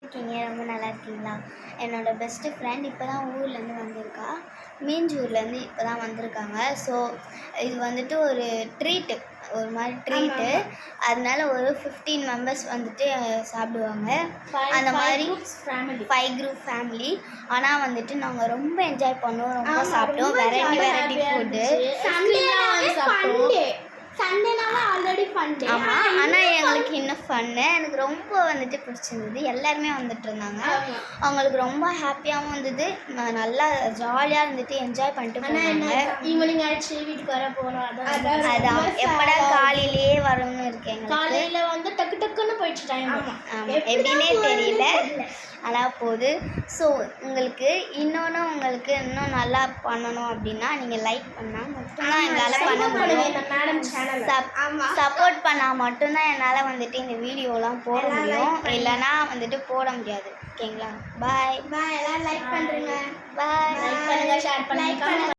இருக்கீங்க? ரொம்ப நல்லா இருக்கீங்களா? என்னோட பெஸ்ட்டு ஃப்ரெண்ட் இப்போ தான் ஊர்லேருந்து வந்திருக்கா. மீஞ்சூர்லேருந்து இப்போ தான் வந்திருக்காங்க. ஸோ இது வந்துட்டு ஒரு ட்ரீட்டு, ஒரு மாதிரி ட்ரீட்டு. அதனால ஒரு 15 மெம்பர்ஸ் வந்துட்டு சாப்பிடுவாங்க. அந்த மாதிரி 5 குரூப் ஃபேமிலி. ஆனால் வந்துட்டு நாங்கள் ரொம்ப என்ஜாய் பண்ணோம், ரொம்ப சாப்பிட்டோம். Variety food. சண்டேனால ஆல்ரெடி ஃபன் டே. ஆமாம், ஆனால் எங்களுக்கு இன்னும் ஃபன்னு. எனக்கு ரொம்ப வந்துட்டு பிடிச்சிருந்தது. எல்லாருமே வந்துட்டு இருந்தாங்க. அவங்களுக்கு ரொம்ப ஹாப்பியாகவும் இருந்தது. நல்லா ஜாலியாக இருந்துட்டு என்ஜாய் பண்ணிட்டு போனாங்க. ஈவினிங் ஆயிடுச்சு, வீட்டுக்கு வர போகிறோம். அதான் எப்படா காலையிலேயே வரும்னு இருக்கு எங்களுக்கு. காலையில் வந்து டக்கு டக்குன்னு போயிடுச்சு டைம். ஆமாம், எப்படின்னே தெரியல, ஆனால் போகுது. ஸோ உங்களுக்கு இன்னும் நல்லா பண்ணணும் அப்படின்னா நீங்கள் லைக் பண்ணால் மட்டும்தான் எங்களால் பண்ண முடியும். மேடம் சேனல் சப்போர்ட் பண்ணால் மட்டும்தான் என்னால் வந்துட்டு இந்த வீடியோலாம் போட முடியும், இல்லைனா வந்துட்டு போட முடியாது. ஓகேங்களா? பாய். எல்லாம் லைக் பண்ணுறேங்க. பாய். லைக் பண்ணுங்கள், ஷேர் பண்ணுங்கள்.